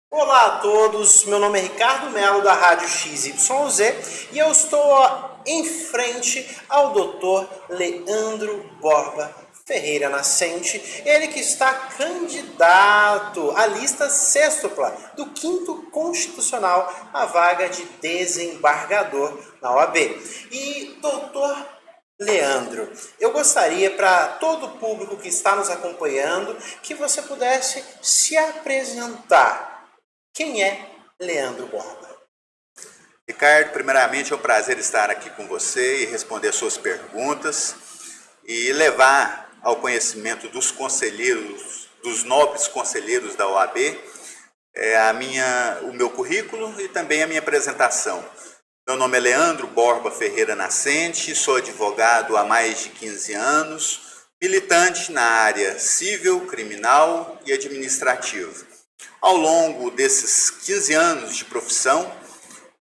Olá a todos, meu nome é Ricardo Melo da Rádio XYZ e eu estou em frente ao Dr. Leandro Borba Ferreira Nascente, ele que está candidato à lista sextupla do 5º Constitucional à vaga de desembargador na OAB. E doutor Leandro, eu gostaria para todo o público que está nos acompanhando que você pudesse se apresentar. Quem é Leandro Borba? Ricardo, primeiramente é um prazer estar aqui com você e responder suas perguntas e levar ao conhecimento dos conselheiros, dos nobres conselheiros da OAB, o meu currículo e também a minha apresentação. Meu nome é Leandro Borba Ferreira Nascente, sou advogado há mais de 15 anos, militante na área civil, criminal e administrativa. Ao longo desses 15 anos de profissão,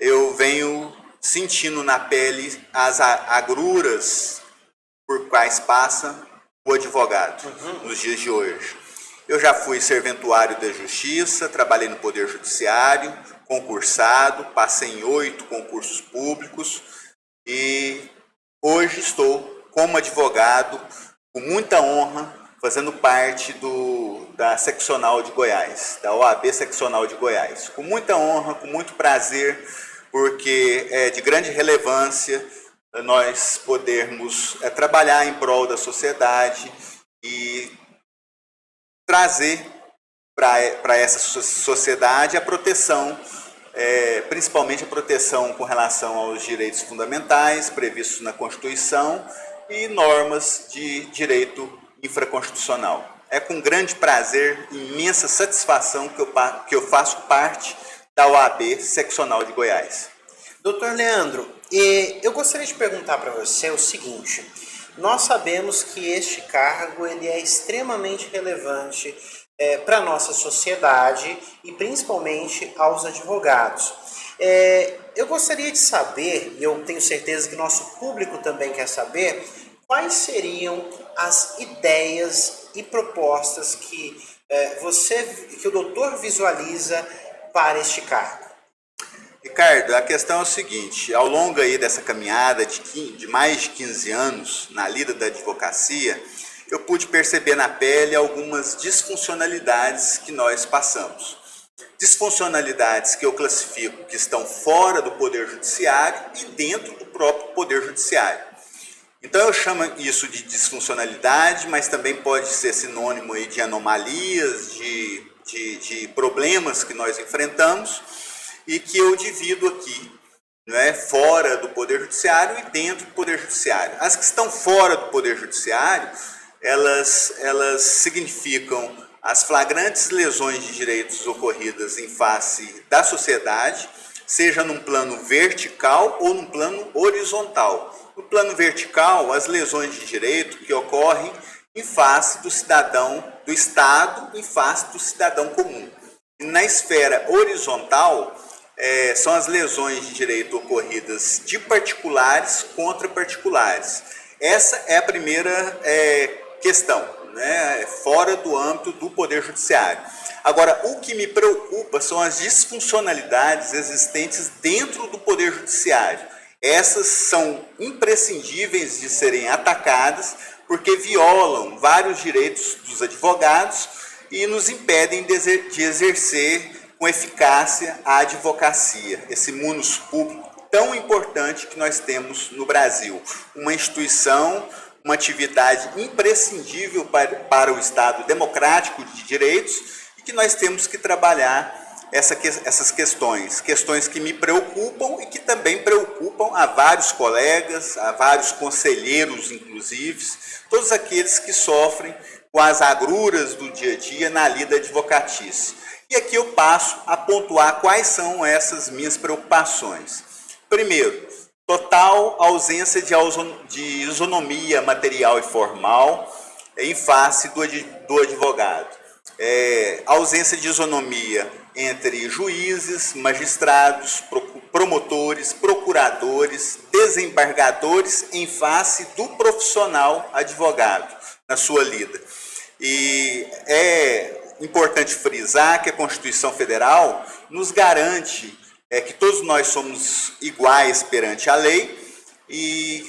eu venho sentindo na pele as agruras por quais passa o advogado nos dias de hoje. Eu já fui serventuário da Justiça, trabalhei no Poder Judiciário, concursado, passei em 8 concursos públicos e hoje estou como advogado, com muita honra, fazendo parte da Seccional de Goiás, da OAB Seccional de Goiás. Com muita honra, com muito prazer, porque é de grande relevância nós podermos trabalhar em prol da sociedade e trazer para essa sociedade a proteção, principalmente a proteção com relação aos direitos fundamentais previstos na Constituição e normas de direito infraconstitucional. É com grande prazer e imensa satisfação que eu faço parte da OAB Seccional de Goiás. Doutor Leandro, eu gostaria de perguntar para você o seguinte: nós sabemos que este cargo ele é extremamente relevante para a nossa sociedade e principalmente aos advogados. Eu gostaria de saber, e eu tenho certeza que nosso público também quer saber, quais seriam as ideias e propostas que o doutor visualiza para este cargo? Ricardo, a questão é o seguinte: ao longo aí dessa caminhada de mais de 15 anos na lida da advocacia, eu pude perceber na pele algumas disfuncionalidades que nós passamos. Disfuncionalidades que eu classifico que estão fora do Poder Judiciário e dentro do próprio Poder Judiciário. Então eu chamo isso de disfuncionalidade, mas também pode ser sinônimo aí de anomalias, de problemas que nós enfrentamos e que eu divido aqui, fora do Poder Judiciário e dentro do Poder Judiciário. As que estão fora do Poder Judiciário, elas significam as flagrantes lesões de direitos ocorridas em face da sociedade, seja num plano vertical ou num plano horizontal. No plano vertical, as lesões de direito que ocorrem em face do cidadão, do Estado, em face do cidadão comum. E na esfera horizontal, são as lesões de direito ocorridas de particulares contra particulares. Essa é a primeira questão, fora do âmbito do Poder Judiciário. Agora, o que me preocupa são as disfuncionalidades existentes dentro do Poder Judiciário. Essas são imprescindíveis de serem atacadas porque violam vários direitos dos advogados e nos impedem de exercer com eficácia a advocacia, esse munus público tão importante que nós temos no Brasil. Uma instituição, uma atividade imprescindível para o Estado democrático de direitos e que nós temos que trabalhar essas questões que me preocupam e que também preocupam a vários colegas, a vários conselheiros, inclusive, todos aqueles que sofrem com as agruras do dia a dia na lida advocatícia. E aqui eu passo a pontuar quais são essas minhas preocupações. Primeiro, total ausência de isonomia material e formal em face do advogado. Ausência de isonomia entre juízes, magistrados, promotores, procuradores, desembargadores em face do profissional advogado na sua lida. E importante frisar que a Constituição Federal nos garante que todos nós somos iguais perante a lei e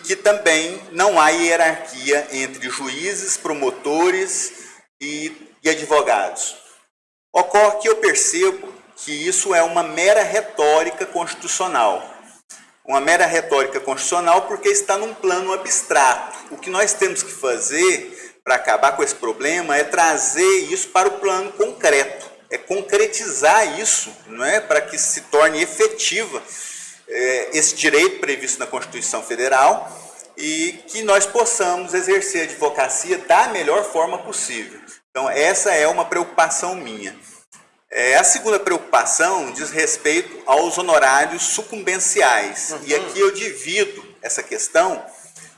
que também não há hierarquia entre juízes, promotores e advogados. Ocorre que eu percebo que isso é uma mera retórica constitucional. Uma mera retórica constitucional porque está num plano abstrato. O que nós temos que fazer para acabar com esse problema é trazer isso para o plano concreto, é concretizar isso, não é, para que se torne efetiva esse direito previsto na Constituição Federal e que nós possamos exercer a advocacia da melhor forma possível. Então, essa é uma preocupação minha. A segunda preocupação diz respeito aos honorários sucumbenciais. E aqui eu divido essa questão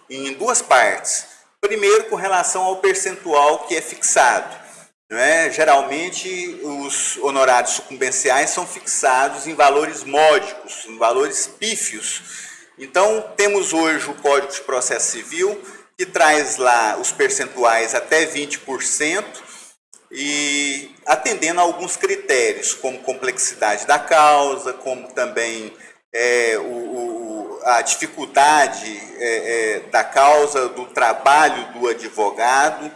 em duas partes. Primeiro, com relação ao percentual que é fixado. Não é? Geralmente, os honorários sucumbenciais são fixados em valores módicos, em valores pífios. Então, temos hoje o Código de Processo Civil, que traz lá os percentuais até 20%, e atendendo a alguns critérios, como complexidade da causa, como também a dificuldade da causa, do trabalho do advogado.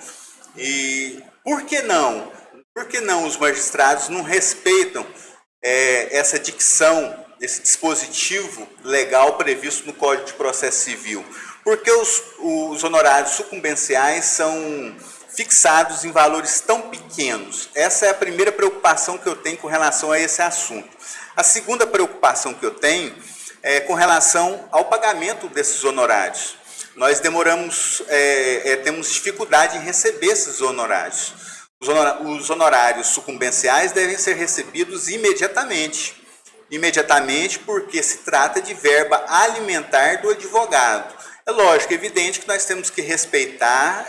E por que não? Por que não os magistrados não respeitam essa dicção, esse dispositivo legal previsto no Código de Processo Civil? Porque os honorários sucumbenciais são fixados em valores tão pequenos. Essa é a primeira preocupação que eu tenho com relação a esse assunto. A segunda preocupação que eu tenho é com relação ao pagamento desses honorários. Nós temos dificuldade em receber esses honorários. Os honorários sucumbenciais devem ser recebidos imediatamente. Imediatamente porque se trata de verba alimentar do advogado. É lógico, é evidente que nós temos que respeitar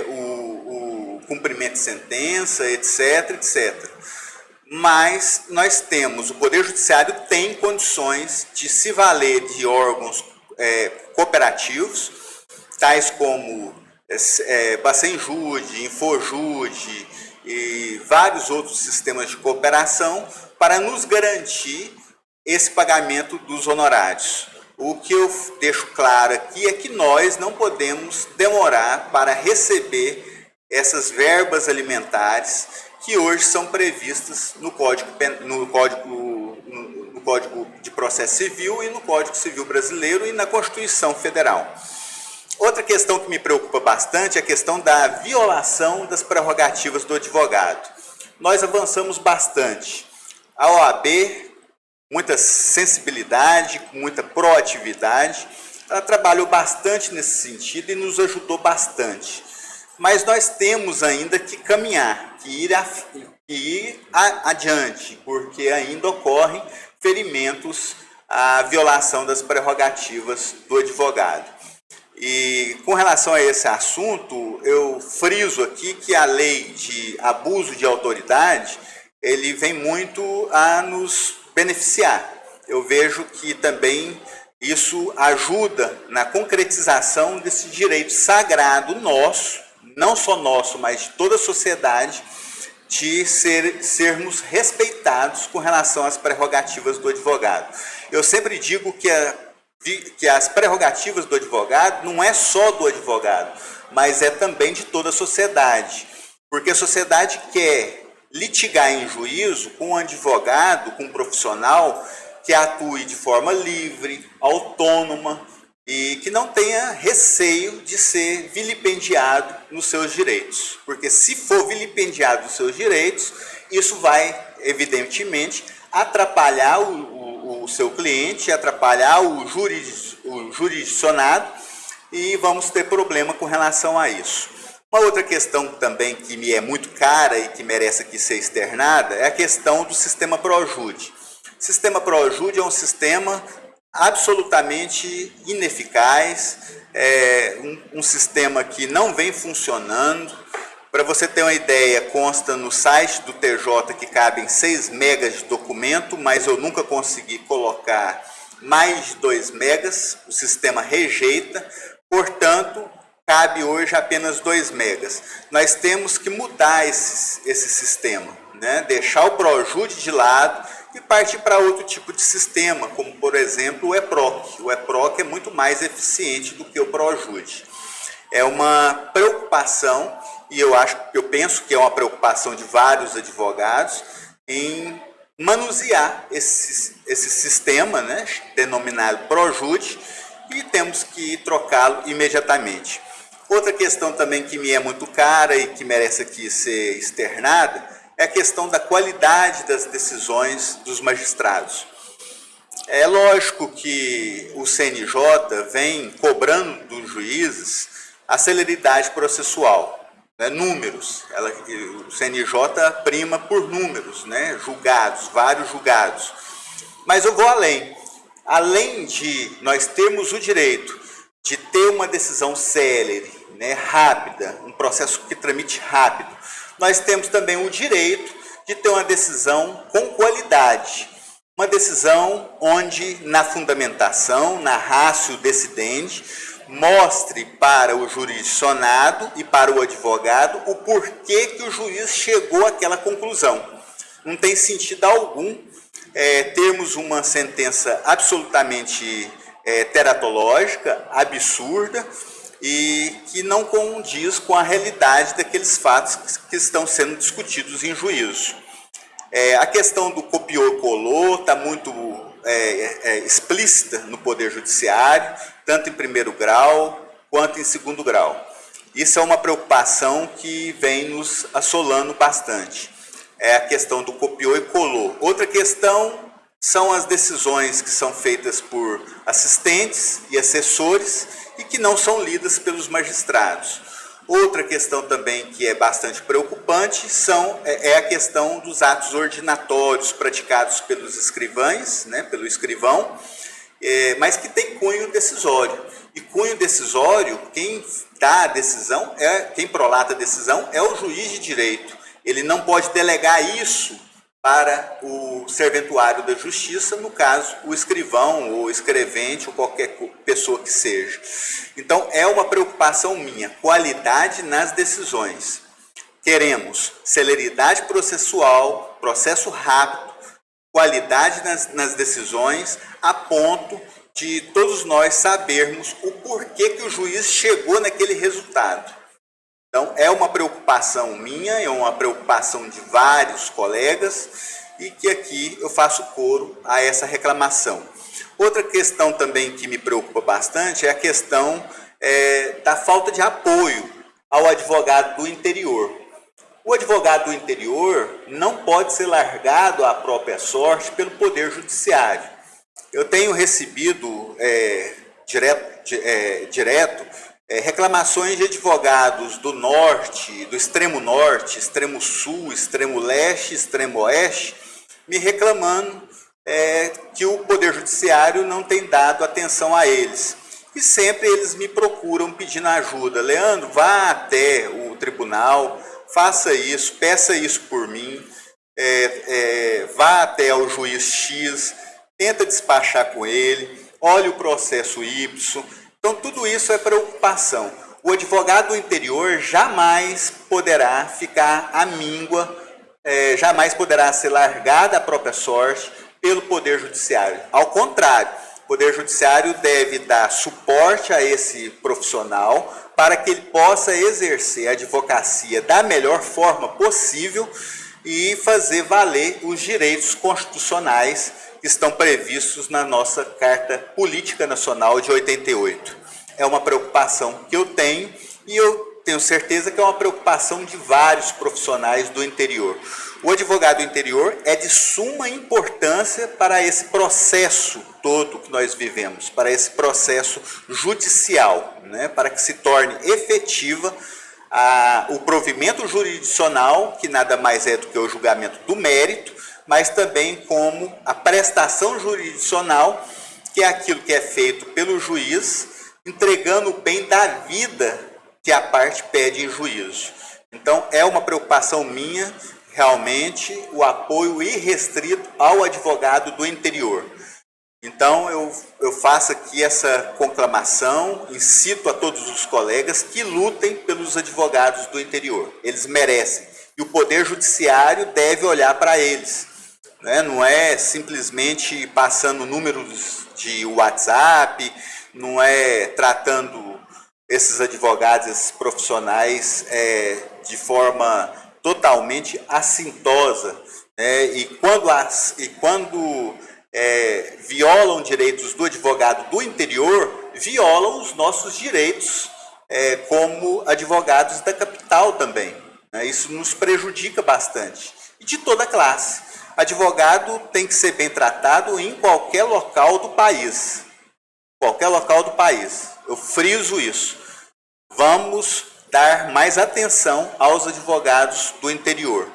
o cumprimento de sentença, etc, etc. Mas nós temos, o Poder Judiciário tem condições de se valer de órgãos cooperativos, tais como Bacenjude, Infojude e vários outros sistemas de cooperação, para nos garantir esse pagamento dos honorários. O que eu deixo claro aqui é que nós não podemos demorar para receber essas verbas alimentares que hoje são previstas no Código de Processo Civil e no Código Civil Brasileiro e na Constituição Federal. Outra questão que me preocupa bastante é a questão da violação das prerrogativas do advogado. Nós avançamos bastante. A OAB, muita sensibilidade, com muita proatividade, ela trabalhou bastante nesse sentido e nos ajudou bastante. Mas nós temos ainda que caminhar, que ir adiante, porque ainda ocorrem ferimentos à violação das prerrogativas do advogado. E com relação a esse assunto, eu friso aqui que a lei de abuso de autoridade, ele vem muito a nos beneficiar. Eu vejo que também isso ajuda na concretização desse direito sagrado nosso, não só nosso, mas de toda a sociedade, de sermos respeitados com relação às prerrogativas do advogado. Eu sempre digo que as prerrogativas do advogado não é só do advogado, mas é também de toda a sociedade, porque a sociedade quer litigar em juízo com um advogado, com um profissional que atue de forma livre, autônoma, e que não tenha receio de ser vilipendiado nos seus direitos. Porque se for vilipendiado nos seus direitos, isso vai, evidentemente, atrapalhar o seu cliente, atrapalhar o jurisdicionado, e vamos ter problema com relação a isso. Uma outra questão também que me é muito cara e que merece aqui ser externada é a questão do sistema ProJude. O sistema ProJude é um sistema absolutamente ineficaz, um sistema que não vem funcionando. Para você ter uma ideia, consta no site do TJ que cabem 6 megas de documento, mas eu nunca consegui colocar mais de 2 megas, o sistema rejeita, portanto, cabe hoje apenas 2 megas. Nós temos que mudar esse sistema, né? Deixar o ProJude de lado e partir para outro tipo de sistema, como por exemplo o EPROC. O EPROC é muito mais eficiente do que o ProJude. É uma preocupação, e eu penso que é uma preocupação de vários advogados, em manusear esse sistema, né, denominado ProJude, e temos que trocá-lo imediatamente. Outra questão também que me é muito cara e que merece aqui ser externada é a questão da qualidade das decisões dos magistrados. É lógico que o CNJ vem cobrando dos juízes a celeridade processual, né, números. O CNJ prima por números, né, julgados, vários julgados. Mas eu vou além. Além de nós termos o direito de ter uma decisão célere, né, rápida, um processo que tramite rápido, nós temos também o direito de ter uma decisão com qualidade. Uma decisão onde, na fundamentação, na ratio decidente, mostre para o jurisdicionado e para o advogado o porquê que o juiz chegou àquela conclusão. Não tem sentido algum termos uma sentença absolutamente teratológica, absurda, e que não condiz com a realidade daqueles fatos que estão sendo discutidos em juízo. A questão do copiou e colou está muito explícita no Poder Judiciário, tanto em primeiro grau quanto em segundo grau. Isso é uma preocupação que vem nos assolando bastante. É a questão do copiou e colou. Outra questão são as decisões que são feitas por assistentes e assessores e que não são lidas pelos magistrados. Outra questão também que é bastante preocupante é a questão dos atos ordinatórios praticados pelos escrivães, né, pelo escrivão, mas que tem cunho decisório. E cunho decisório, quem dá a decisão, quem prolata a decisão é o juiz de direito. Ele não pode delegar isso para o serventuário da justiça, no caso, o escrivão, ou escrevente, ou qualquer pessoa que seja. Então, é uma preocupação minha, qualidade nas decisões. Queremos celeridade processual, processo rápido, qualidade nas decisões, a ponto de todos nós sabermos o porquê que o juiz chegou naquele resultado. Então, é uma preocupação minha, é uma preocupação de vários colegas e que aqui eu faço coro a essa reclamação. Outra questão também que me preocupa bastante é a questão da falta de apoio ao advogado do interior. O advogado do interior não pode ser largado à própria sorte pelo Poder Judiciário. Eu tenho recebido direto reclamações de advogados do norte, do extremo norte, extremo sul, extremo leste, extremo oeste, me reclamando que o Poder Judiciário não tem dado atenção a eles. E sempre eles me procuram pedindo ajuda. Leandro, vá até o tribunal, faça isso, peça isso por mim, vá até o juiz X, tenta despachar com ele, olhe o processo Y. Então, tudo isso é preocupação. O advogado do interior jamais poderá ficar à míngua, jamais poderá ser largado à própria sorte pelo Poder Judiciário. Ao contrário, o Poder Judiciário deve dar suporte a esse profissional para que ele possa exercer a advocacia da melhor forma possível e fazer valer os direitos constitucionais que estão previstos na nossa Carta Política Nacional de 88. É uma preocupação que eu tenho e eu tenho certeza que é uma preocupação de vários profissionais do interior. O advogado do interior é de suma importância para esse processo todo que nós vivemos, para esse processo judicial, né, para que se torne efetiva o provimento jurisdicional, que nada mais é do que o julgamento do mérito, mas também como a prestação jurisdicional, que é aquilo que é feito pelo juiz, entregando o bem da vida que a parte pede em juízo. Então, é uma preocupação minha, realmente, o apoio irrestrito ao advogado do interior. Então eu faço aqui essa conclamação, incito a todos os colegas que lutem pelos advogados do interior. Eles merecem. E o Poder Judiciário deve olhar para eles. Né? Não é simplesmente passando números de WhatsApp, não é tratando esses advogados, esses profissionais de forma totalmente assintosa. Né? E quando violam direitos do advogado do interior, violam os nossos direitos como advogados da capital também. Né? Isso nos prejudica bastante. E de toda classe. Advogado tem que ser bem tratado em qualquer local do país. Qualquer local do país. Eu friso isso. Vamos dar mais atenção aos advogados do interior.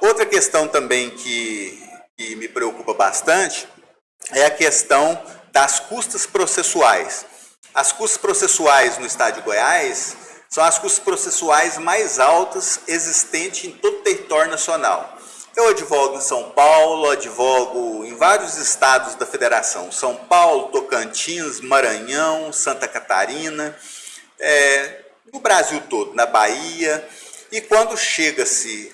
Outra questão também que me preocupa bastante é a questão das custas processuais. As custas processuais no estado de Goiás são as custas processuais mais altas existentes em todo o território nacional. Eu advogo em São Paulo, advogo em vários estados da federação. São Paulo, Tocantins, Maranhão, Santa Catarina, no Brasil todo, na Bahia. E quando chega-se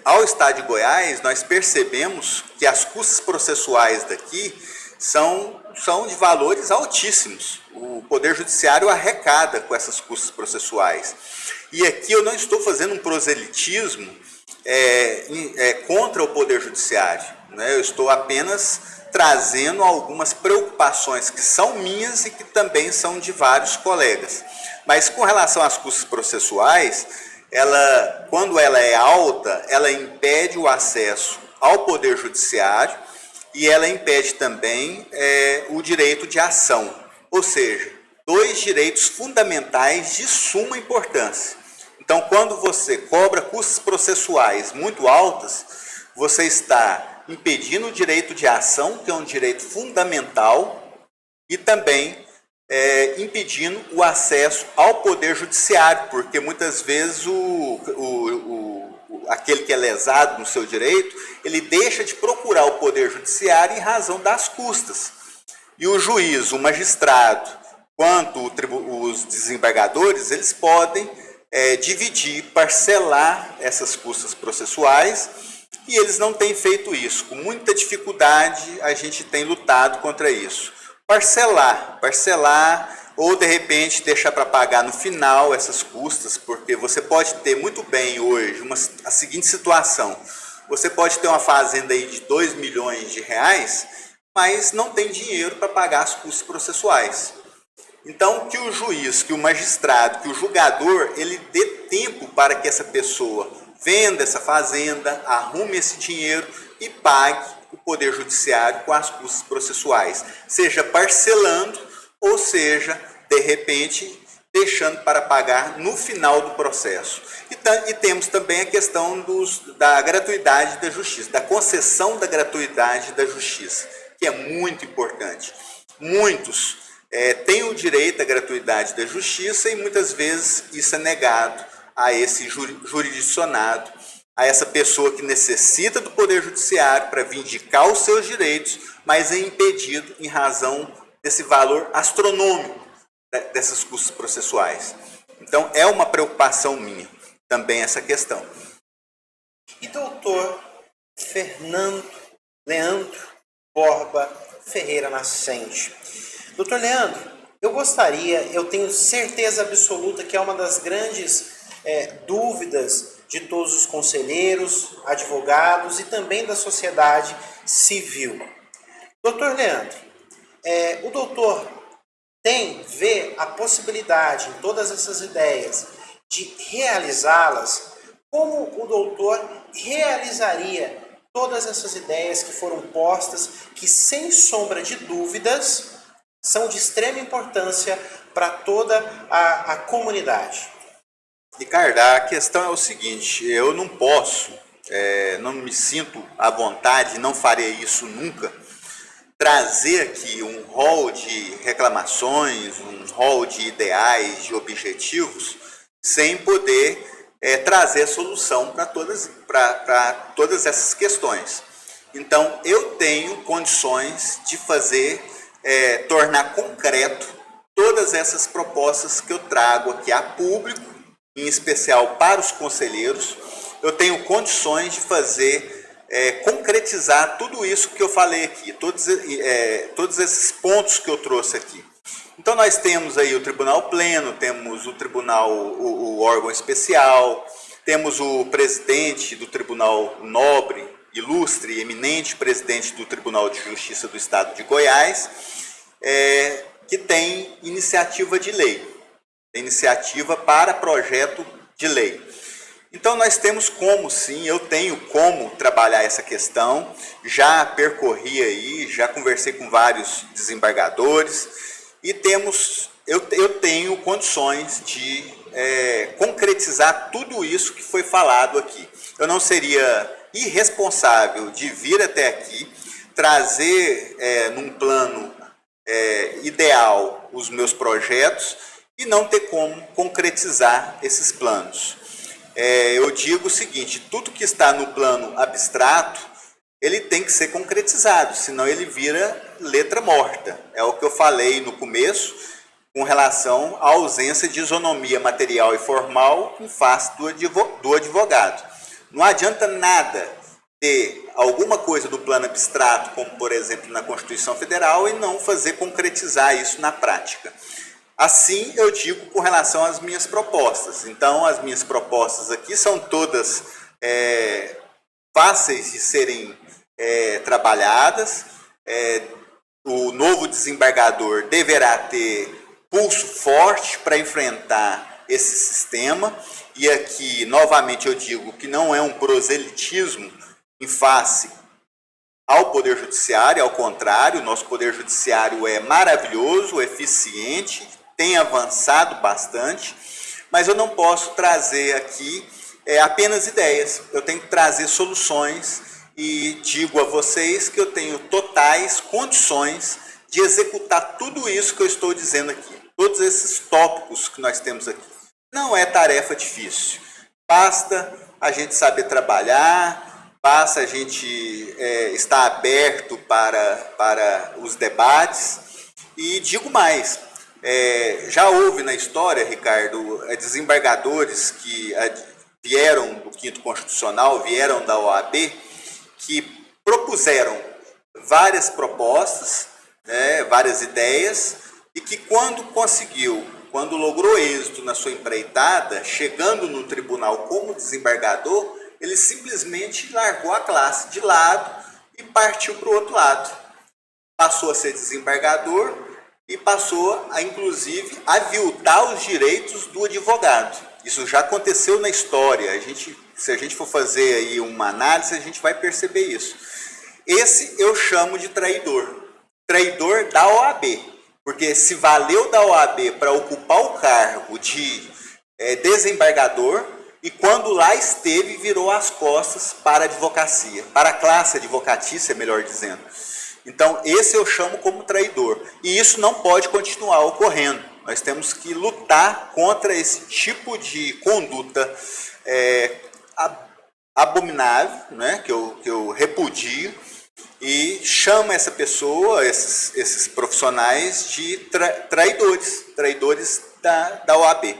ao estado de Goiás, nós percebemos que as custas processuais daqui são de valores altíssimos. O Poder Judiciário arrecada com essas custas processuais. E aqui eu não estou fazendo um proselitismo contra o Poder Judiciário. Né? Eu estou apenas trazendo algumas preocupações que são minhas e que também são de vários colegas. Mas com relação às custas processuais, quando ela é alta, ela impede o acesso ao Poder Judiciário e ela impede também o direito de ação. Ou seja, dois direitos fundamentais de suma importância. Então, quando você cobra custas processuais muito altas, você está impedindo o direito de ação, que é um direito fundamental, e também impedindo o acesso ao Poder Judiciário, porque muitas vezes aquele que é lesado no seu direito, ele deixa de procurar o Poder Judiciário em razão das custas. E o juiz, o magistrado, quanto os desembargadores, eles podem dividir, parcelar essas custas processuais, e eles não têm feito isso. Com muita dificuldade a gente tem lutado contra isso. Parcelar, ou de repente deixar para pagar no final essas custas, porque você pode ter muito bem hoje a seguinte situação: você pode ter uma fazenda aí de 2 milhões de reais, mas não tem dinheiro para pagar as custas processuais. Então, que o juiz, que o magistrado, que o julgador, ele dê tempo para que essa pessoa venda essa fazenda, arrume esse dinheiro e pague o Poder Judiciário com as custas processuais, seja parcelando ou seja, de repente, deixando para pagar no final do processo. E temos também a questão da gratuidade da justiça, da concessão da gratuidade da justiça, que é muito importante. Muitos têm o direito à gratuidade da justiça e muitas vezes isso é negado a esse jurisdicionado, a essa pessoa que necessita do Poder Judiciário para vindicar os seus direitos, mas é impedido em razão desse valor astronômico dessas custas processuais. Então, é uma preocupação minha também essa questão. E doutor Leandro Borba Ferreira Nascente. Doutor Leandro, eu tenho certeza absoluta que é uma das grandes dúvidas de todos os conselheiros, advogados e também da sociedade civil. Doutor Leandro, o doutor vê a possibilidade em todas essas ideias de realizá-las? Como o doutor realizaria todas essas ideias que foram postas, que sem sombra de dúvidas são de extrema importância para toda a comunidade? Ricardo, a questão é o seguinte: eu não posso, não me sinto à vontade, não farei isso nunca, trazer aqui um rol de reclamações, um rol de ideais, de objetivos, sem poder trazer a solução para todas essas questões. Então, eu tenho condições de fazer, tornar concreto todas essas propostas que eu trago aqui a público, em especial para os conselheiros. Eu tenho condições de fazer, concretizar tudo isso que eu falei aqui, todos esses pontos que eu trouxe aqui. Então, nós temos aí o Tribunal Pleno, temos o Tribunal, o órgão especial, temos o presidente do Tribunal Nobre, ilustre e eminente presidente do Tribunal de Justiça do Estado de Goiás, que tem iniciativa de lei, iniciativa para projeto de lei. Então, nós temos como, sim, eu tenho como trabalhar essa questão, já percorri aí, já conversei com vários desembargadores, e eu tenho condições de concretizar tudo isso que foi falado aqui. Eu não seria irresponsável de vir até aqui, trazer num plano ideal os meus projetos e não ter como concretizar esses planos. Eu digo o seguinte, tudo que está no plano abstrato, ele tem que ser concretizado, senão ele vira letra morta. É o que eu falei no começo, com relação à ausência de isonomia material e formal em face do advogado. Não adianta nada ter alguma coisa do plano abstrato, como por exemplo na Constituição Federal, e não fazer concretizar isso na prática. Assim eu digo com relação às minhas propostas. Então, as minhas propostas aqui são todas fáceis de serem trabalhadas. O novo desembargador deverá ter pulso forte para enfrentar esse sistema. E aqui, novamente, eu digo que não é um proselitismo em face ao Poder Judiciário, ao contrário, o nosso Poder Judiciário é maravilhoso, eficiente, tem avançado bastante, mas eu não posso trazer aqui apenas ideias, eu tenho que trazer soluções e digo a vocês que eu tenho totais condições de executar tudo isso que eu estou dizendo aqui, todos esses tópicos que nós temos aqui. Não é tarefa difícil, basta a gente saber trabalhar, basta a gente estar aberto para os debates. E digo mais, já houve na história, Ricardo, desembargadores que vieram do Quinto Constitucional, vieram da OAB, que propuseram várias propostas, várias ideias, e que quando logrou êxito na sua empreitada, chegando no tribunal como desembargador, ele simplesmente largou a classe de lado e partiu para o outro lado. Passou a ser desembargador e passou, inclusive, a aviltar os direitos do advogado. Isso já aconteceu na história. Se a gente for fazer aí uma análise, a gente vai perceber isso. Esse eu chamo de traidor. Traidor da OAB. Porque se valeu da OAB para ocupar o cargo de desembargador e quando lá esteve, virou as costas para a advocacia, para a classe advocatícia, melhor dizendo. Então, esse eu chamo como traidor. E isso não pode continuar ocorrendo. Nós temos que lutar contra esse tipo de conduta abominável, né, que eu repudio, e chama essa pessoa, esses profissionais, de traidores da OAB.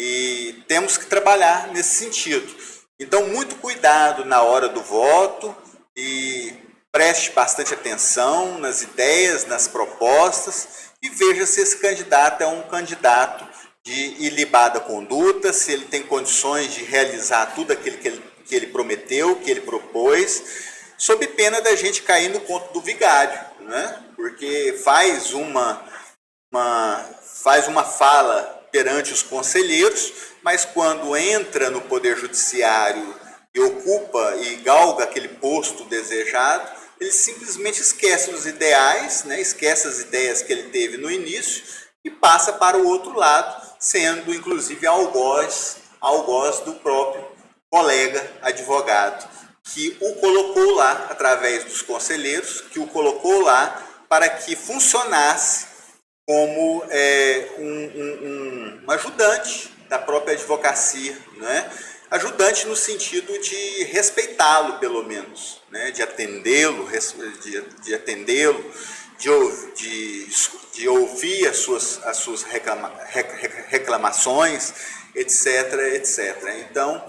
E temos que trabalhar nesse sentido. Então, muito cuidado na hora do voto e preste bastante atenção nas ideias, nas propostas e veja se esse candidato é um candidato de ilibada conduta, se ele tem condições de realizar tudo aquilo que ele prometeu, que ele propôs, sob pena da gente cair no conto do vigário, né? Porque faz uma fala perante os conselheiros, mas quando entra no Poder Judiciário e ocupa e galga aquele posto desejado, ele simplesmente esquece os ideais, né? Esquece as ideias que ele teve no início e passa para o outro lado, sendo inclusive algoz do próprio colega advogado, que o colocou lá, através dos conselheiros, que o colocou lá para que funcionasse como um ajudante da própria advocacia, né? Ajudante no sentido de respeitá-lo, pelo menos, né? De atendê-lo, de ouvir as suas reclamações, etc, etc. Então,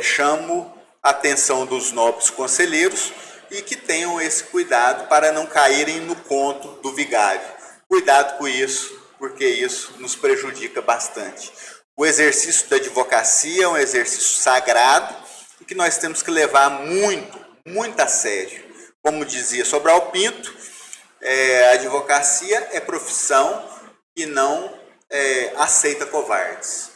chamo a atenção dos nobres conselheiros e que tenham esse cuidado para não caírem no conto do vigário. Cuidado com isso, porque isso nos prejudica bastante. O exercício da advocacia é um exercício sagrado e que nós temos que levar muito a sério. Como dizia Sobral Pinto, a advocacia é profissão que não aceita covardes.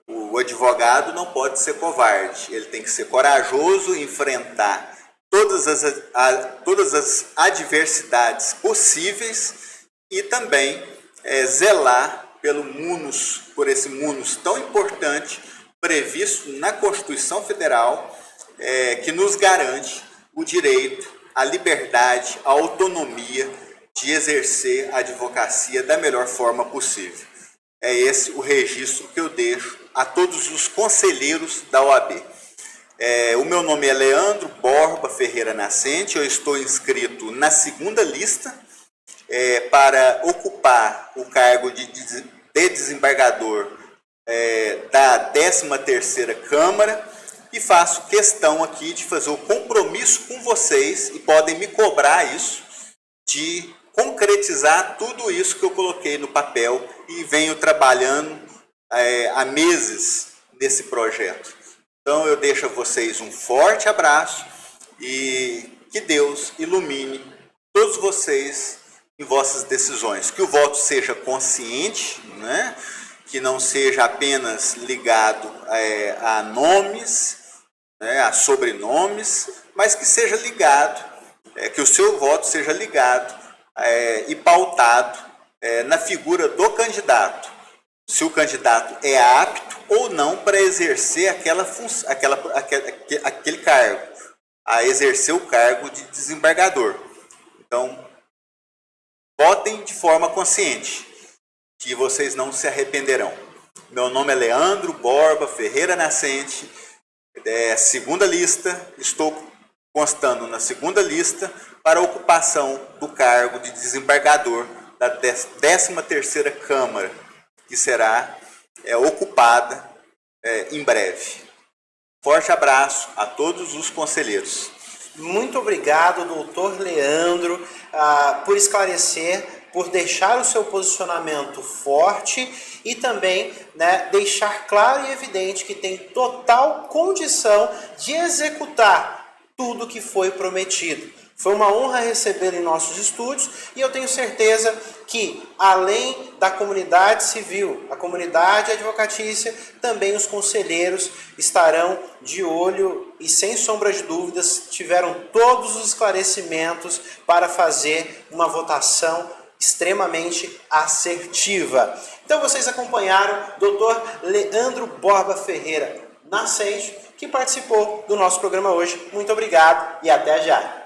O advogado não pode ser covarde, ele tem que ser corajoso, enfrentar todas as adversidades possíveis e também zelar por esse munus tão importante previsto na Constituição Federal, que nos garante o direito à liberdade, à autonomia de exercer a advocacia da melhor forma possível. É esse o registro que eu deixo a todos os conselheiros da OAB. O meu nome é Leandro Borba Ferreira Nascente, eu estou inscrito na segunda lista para ocupar o cargo de desembargador da 13ª Câmara e faço questão aqui de fazer o compromisso com vocês, e podem me cobrar isso, de concretizar tudo isso que eu coloquei no papel e venho trabalhando há meses nesse projeto. Então eu deixo a vocês um forte abraço e que Deus ilumine todos vocês em vossas decisões. Que o voto seja consciente, né? Que não seja apenas ligado a nomes, né? A sobrenomes, mas que seja ligado, que o seu voto seja ligado e pautado na figura do candidato. Se o candidato é apto ou não para exercer aquele cargo, a exercer o cargo de desembargador. Então, votem de forma consciente, que vocês não se arrependerão. Meu nome é Leandro Borba Ferreira Nascente, segunda lista, estou constando na segunda lista para a ocupação do cargo de desembargador da 13ª Câmara, que será ocupada em breve. Forte abraço a todos os conselheiros. Muito obrigado, doutor Leandro, por esclarecer, por deixar o seu posicionamento forte e também, né, deixar claro e evidente que tem total condição de executar tudo que foi prometido. Foi uma honra recebê-lo em nossos estúdios e eu tenho certeza que, além da comunidade civil, a comunidade advocatícia, também os conselheiros estarão de olho e, sem sombra de dúvidas, tiveram todos os esclarecimentos para fazer uma votação extremamente assertiva. Então vocês acompanharam o Dr. Leandro Borba Ferreira Nascente, que participou do nosso programa hoje. Muito obrigado e até já!